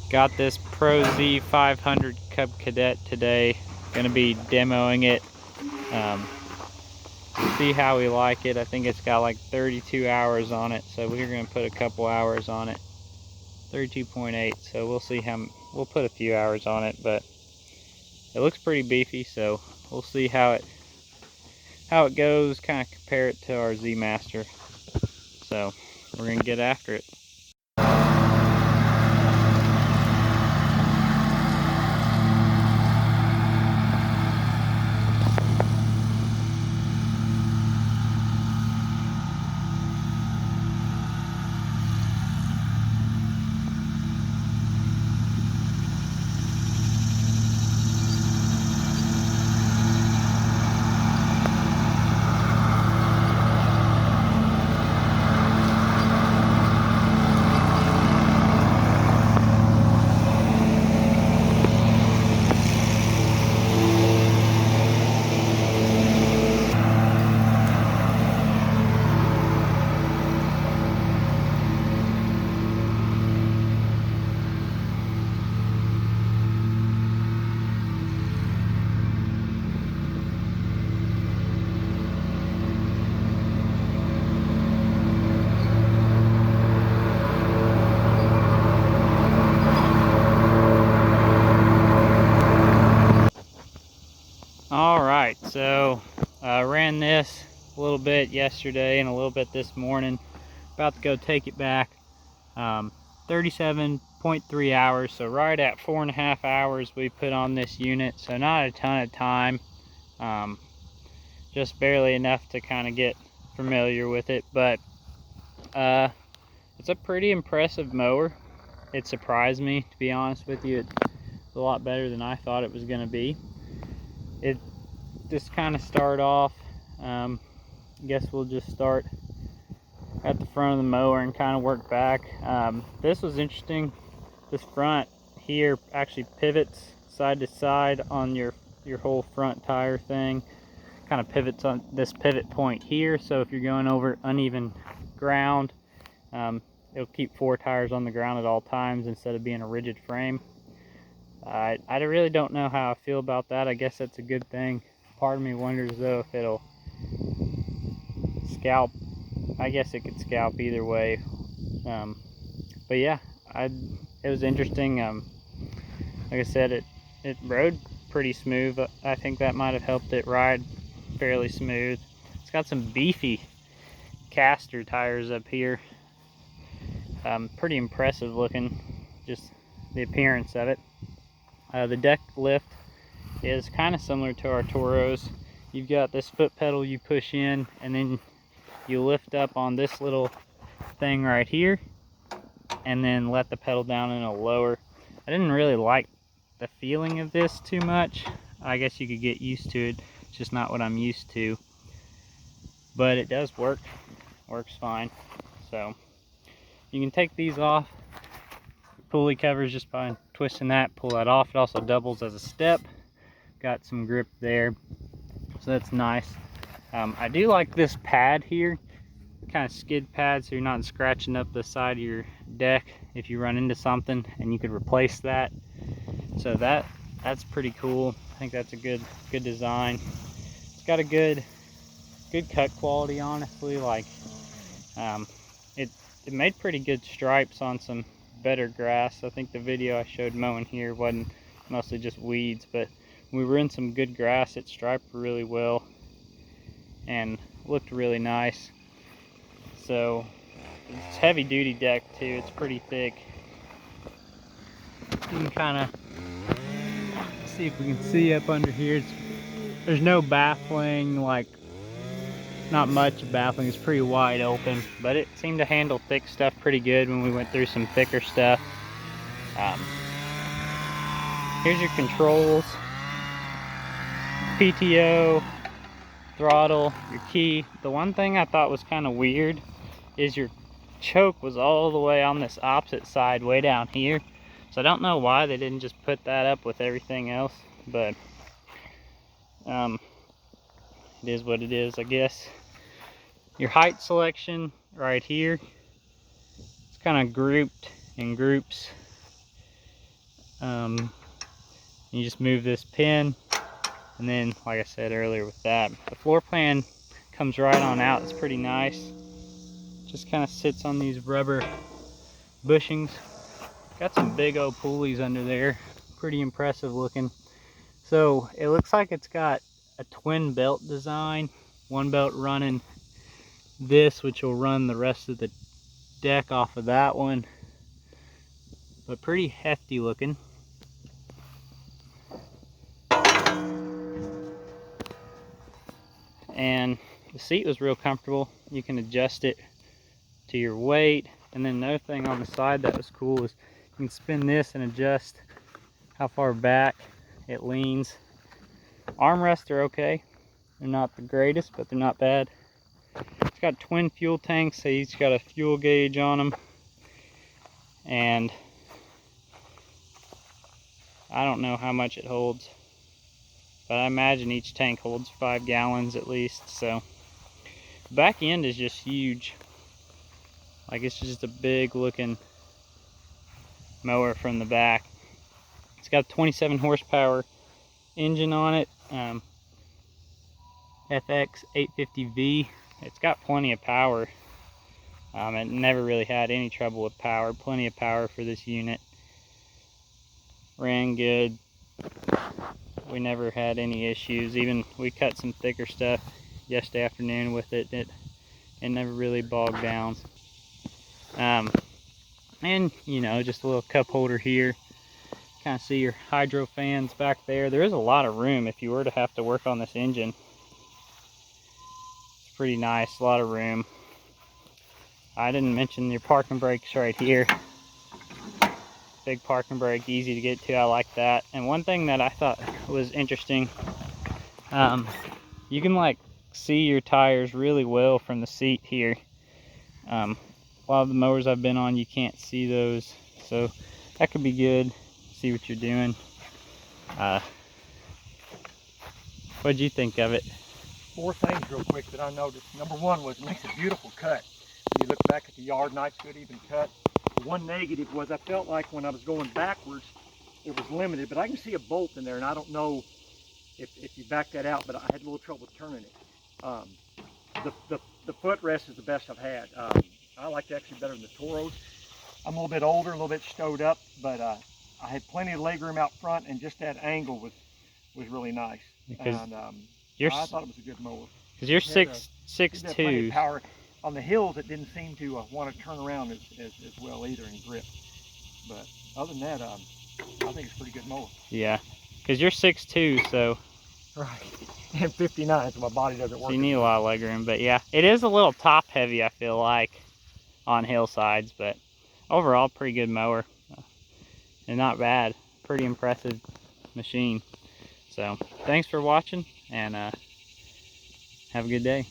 Got this ProZ 500 Cub Cadet today. Gonna be demoing it. See how we like it. I think it's got like 32 hours on it, so we're gonna put a couple hours on it. 32.8, so we'll see we'll put a few hours on it, but it looks pretty beefy, so we'll see how it goes, kind of compare it to our Z Master. So we're gonna get after it. Alright, so I ran this a little bit yesterday and a little bit this morning. About to go take it back. 37.3 hours, so right at 4.5 hours we put on this unit, so not a ton of time. Just barely enough to kind of get familiar with it, but it's a pretty impressive mower. It surprised me, to be honest with you. It's a lot better than I thought it was going to be. It just kind of start off, I guess we'll just start at the front of the mower and kind of work back. This was interesting. This front here actually pivots side to side on your whole front tire thing. Kind of pivots on this pivot point here, so if you're going over uneven ground, it'll keep 4 tires on the ground at all times instead of being a rigid frame. I really don't know how I feel about that. I guess that's a good thing. Part of me wonders though if it'll scalp. I guess it could scalp either way. But yeah, it was interesting. Like I said, it rode pretty smooth. I think that might have helped it ride fairly smooth. It's got some beefy caster tires up here. Pretty impressive looking, just the appearance of it. The deck lift is kind of similar to our Toros. You've got this foot pedal you push in, and then you lift up on this little thing right here, and then let the pedal down and it'll lower. I didn't really like the feeling of this too much. I guess you could get used to it. It's just not what I'm used to. But it does work. Works fine. So you can take these off. Pulley covers just by twisting that, pull that off. It also doubles as a step. Got some grip there, so that's nice. I do like this pad here, kind of skid pad, so you're not scratching up the side of your deck if you run into something, and you could replace that. So that's pretty cool. I think that's a good design. It's got a good cut quality, honestly. Like it made pretty good stripes on some better grass. I think the video I showed mowing here wasn't, mostly just weeds, but when we were in some good grass, it striped really well and looked really nice. So it's heavy duty deck too. It's pretty thick. You can kind of see if we can see up under here. There's no baffling, like not much baffling. It's pretty wide open, but it seemed to handle thick stuff pretty good when we went through some thicker stuff. Here's your controls: PTO, throttle, your key. The one thing I thought was kind of weird is your choke was all the way on this opposite side, way down here. So I don't know why they didn't just put that up with everything else, but it is what it is, I guess. Your height selection right here, it's kind of grouped in groups. You just move this pin, and then, like I said earlier with that, the floor plan comes right on out. It's pretty nice. Just kind of sits on these rubber bushings. Got some big old pulleys under there. Pretty impressive looking. So it looks like it's got a twin belt design. One belt running this, which will run the rest of the deck off of that one. But pretty hefty looking. And the seat was real comfortable. You can adjust it to your weight. And then another thing on the side that was cool is you can spin this and adjust how far back it leans. Armrests are okay. They're not the greatest, but they're not bad. It's got twin fuel tanks, so each got a fuel gauge on them. And I don't know how much it holds, but I imagine each tank holds 5 gallons at least. So the back end is just huge. Like, it's just a big looking mower from the back. It's got a 27 horsepower engine on it, FX850V. It's got plenty of power. It never really had any trouble with power. Plenty of power for this unit. Ran good. We never had any issues. Even we cut some thicker stuff yesterday afternoon with it. It never really bogged down. And you know, just a little cup holder here. Kind of see your hydro fans back there. There is a lot of room if you were to have to work on this engine. It's pretty nice, a lot of room. I didn't mention your parking brakes right here. Big parking brake, easy to get to. I like that. And one thing that I thought was interesting, you can like see your tires really well from the seat here. A lot of the mowers I've been on, you can't see those, so that could be good. See what you're doing. What'd you think of it? 4 things real quick that I noticed. Number 1 was it makes a beautiful cut. When you look back at the yard, nice, good, even cut. The one negative was I felt like when I was going backwards, it was limited, but I can see a bolt in there, and I don't know if you back that out, but I had a little trouble turning it. The footrest is the best I've had. I like it actually better than the Toros. I'm a little bit older, a little bit stowed up, but I had plenty of leg room out front, and just that angle was really nice. Because and I thought it was a good mower. Because you're Plenty 6'2". of power. On the hills, it didn't seem to want to turn around as well either and grip. But other than that, I think it's a pretty good mower. Yeah, because you're 6'2", so. Right. And 59, so my body doesn't work. So you need a lot of leg room, but yeah, it is a little top heavy, I feel like, on hillsides, but overall, pretty good mower. And not bad. Pretty impressive machine. So thanks for watching, and have a good day.